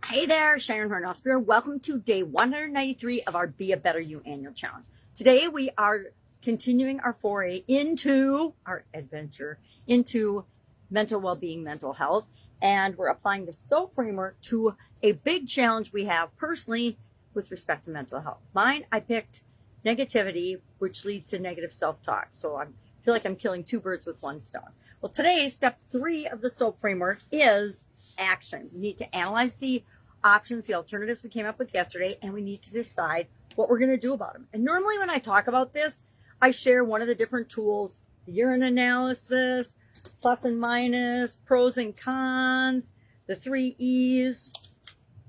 Hey there, Sharon Horne-Ellstrom. Welcome to day 193 of our Be a Better You annual challenge. Today we are continuing our foray into our adventure into mental well-being, mental health, and we're applying the SOAP framework to a big challenge we have personally with respect to mental health. Mine, I picked negativity, which leads to negative self-talk. So I feel like I'm killing two birds with one stone. Well, today, step 3 of the SOAP framework is action. We need to analyze the options, the alternatives we came up with yesterday, and we need to decide what we're going to do about them. And normally when I talk about this, I share one of the different tools, the urine analysis, plus and minus, pros and cons, the 3 E's.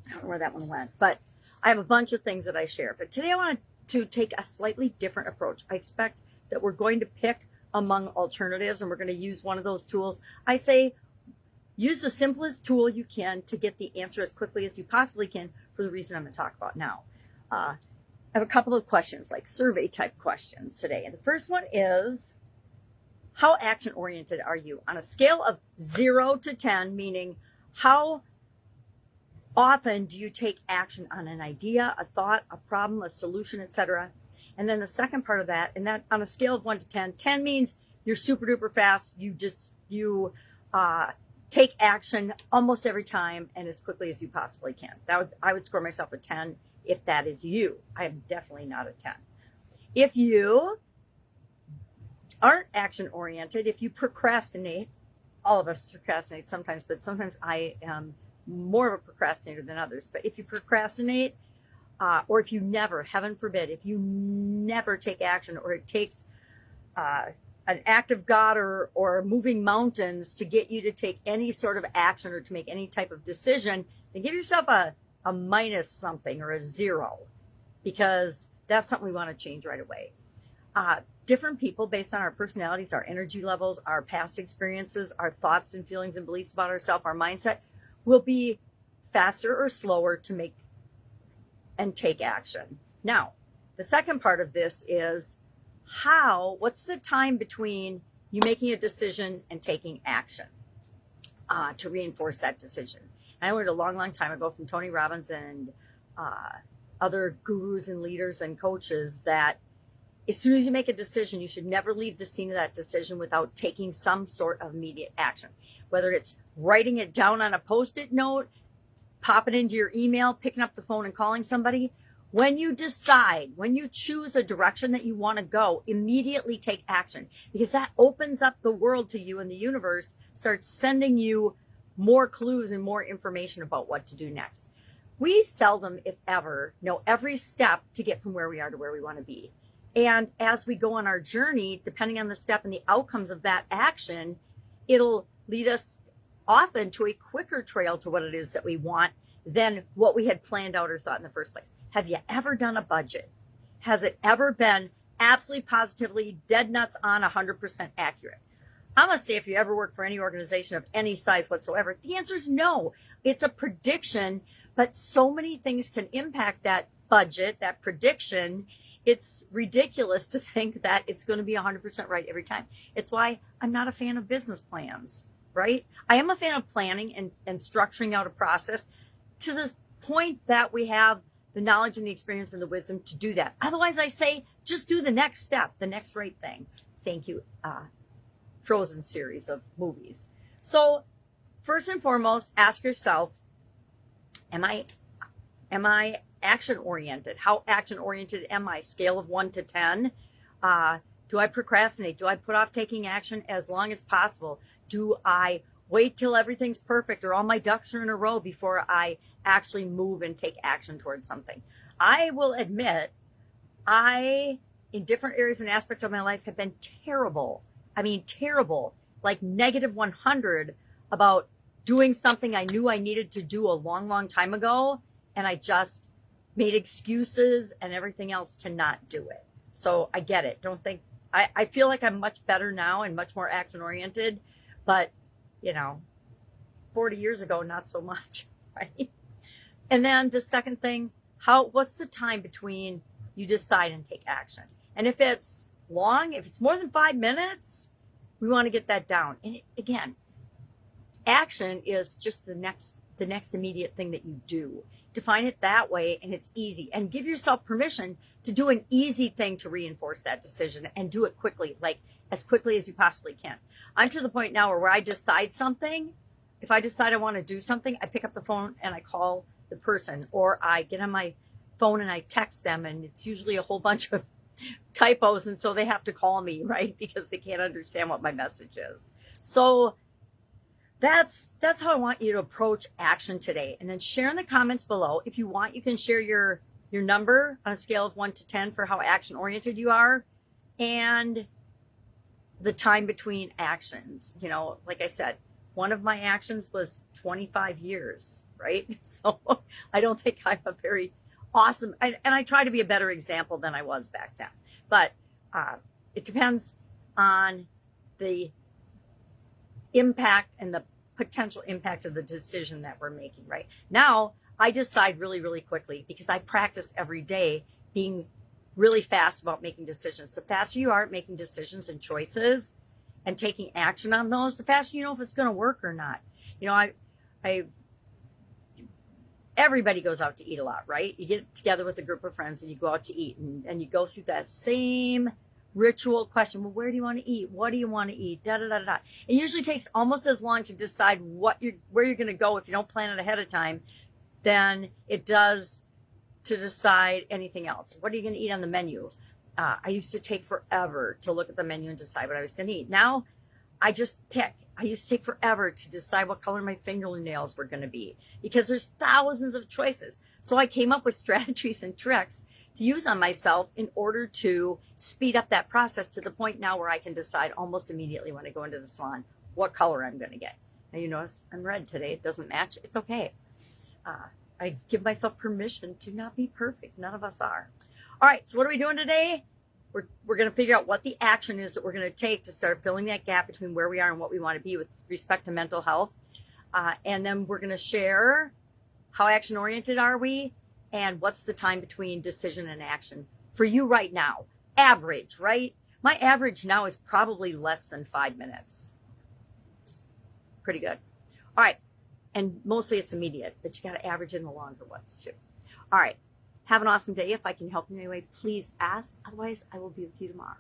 I don't know where that one went, but I have a bunch of things that I share. But today I want to take a slightly different approach. I expect that we're going to pick among alternatives and we're going to use one of those tools. I say use the simplest tool you can to get the answer as quickly as you possibly can for the reason I'm going to talk about now. I have a couple of questions, like survey type questions today. And the first one is, how action oriented are you? On a scale of 0 to 10, meaning how often do you take action on an idea, a thought, a problem, a solution, etc.? And then the second part of that, and that on a scale of 1 to 10, 10 means you're super duper fast. You take action almost every time and as quickly as you possibly can. I would score myself a 10 if that is you. I am definitely not a 10. If you aren't action oriented, if you procrastinate, all of us procrastinate sometimes, but sometimes I am more of a procrastinator than others. But if you procrastinate, or if you never, heaven forbid, if you never take action, or it takes an act of God or moving mountains to get you to take any sort of action or to make any type of decision, then give yourself a minus something or a 0, because that's something we want to change right away. Different people, based on our personalities, our energy levels, our past experiences, our thoughts and feelings and beliefs about ourselves, our mindset, will be faster or slower to make and take action. Now, the second part of this is what's the time between you making a decision and taking action to reinforce that decision? And I learned a long time ago from Tony Robbins and other gurus and leaders and coaches that as soon as you make a decision, you should never leave the scene of that decision without taking some sort of immediate action, whether it's writing it down on a Post-it note, popping into your email, picking up the phone and calling somebody. When you decide, when you choose a direction that you want to go, immediately take action, because that opens up the world to you, and the universe starts sending you more clues and more information about what to do next. We seldom, if ever, know every step to get from where we are to where we want to be. And as we go on our journey, depending on the step and the outcomes of that action, it'll lead us often to a quicker trail to what it is that we want than what we had planned out or thought in the first place. Have you ever done a budget? Has it ever been absolutely positively dead nuts on 100% accurate? I'm going to say, if you ever work for any organization of any size whatsoever, the answer is no. It's a prediction, but so many things can impact that budget, that prediction. It's ridiculous to think that it's going to be 100% right every time. It's why I'm not a fan of business plans, right? I am a fan of planning and structuring out a process to the point that we have the knowledge and the experience and the wisdom to do that. Otherwise, I say, just do the next step, the next right thing. Thank you, Frozen series of movies. So first and foremost, ask yourself, am I action oriented? How action oriented am I? Scale of 1 to 10. Do I procrastinate? Do I put off taking action as long as possible? Do I wait till everything's perfect or all my ducks are in a row before I actually move and take action towards something? I will admit, in different areas and aspects of my life, have been terrible. I mean, terrible, like negative 100 about doing something I knew I needed to do a long time ago. And I just made excuses and everything else to not do it. So I get it. Don't think, I feel like I'm much better now and much more action oriented, but 40 years ago, not so much, right? And then the second thing, what's the time between you decide and take action? And if it's long, if it's more than 5 minutes, we want to get that down. And again, Action is just the next immediate thing that you do. Define it that way, and it's easy. And give yourself permission to do an easy thing to reinforce that decision, and do it quickly, like as quickly as you possibly can. I'm to the point now where I decide something. If I decide I want to do something, I pick up the phone and I call the person, or I get on my phone and I text them, and it's usually a whole bunch of typos, and so they have to call me, right? Because they can't understand what my message is. So that's how I want you to approach action today. And then share in the comments below. If you want, you can share your number on a scale of 1 to 10 for how action oriented you are, and the time between actions. You know, like I said, one of my actions was 25 years, right? So I don't think I'm a very awesome, and I try to be a better example than I was back then. But it depends on the impact and the potential impact of the decision that we're making. Right now, I decide really, really quickly because I practice every day being really fast about making decisions. The faster you are at making decisions and choices and taking action on those, the faster you know if it's going to work or not. You know, everybody goes out to eat a lot, right? You get together with a group of friends and you go out to eat, and you go through that same ritual question. Well, where do you want to eat? What do you want to eat? Da da da da. It usually takes almost as long to decide where you're going to go if you don't plan it ahead of time than it does to decide anything else. What are you going to eat on the menu? I used to take forever to look at the menu and decide what I was going to eat. Now I just pick. I used to take forever to decide what color my fingernails were going to be because there's thousands of choices. So I came up with strategies and tricks to use on myself in order to speed up that process to the point now where I can decide almost immediately when I go into the salon what color I'm going to get. Now you notice I'm red today. It doesn't match. It's okay. I give myself permission to not be perfect. None of us are. All right. So what are we doing today? We're going to figure out what the action is that we're going to take to start filling that gap between where we are and what we want to be with respect to mental health. And then we're going to share how action oriented are we, and what's the time between decision and action for you right now. Average, right? My average now is probably less than 5 minutes. Pretty good. All right. And mostly it's immediate, but you got to average in the longer ones too. All right. Have an awesome day. If I can help in any way, please ask. Otherwise, I will be with you tomorrow.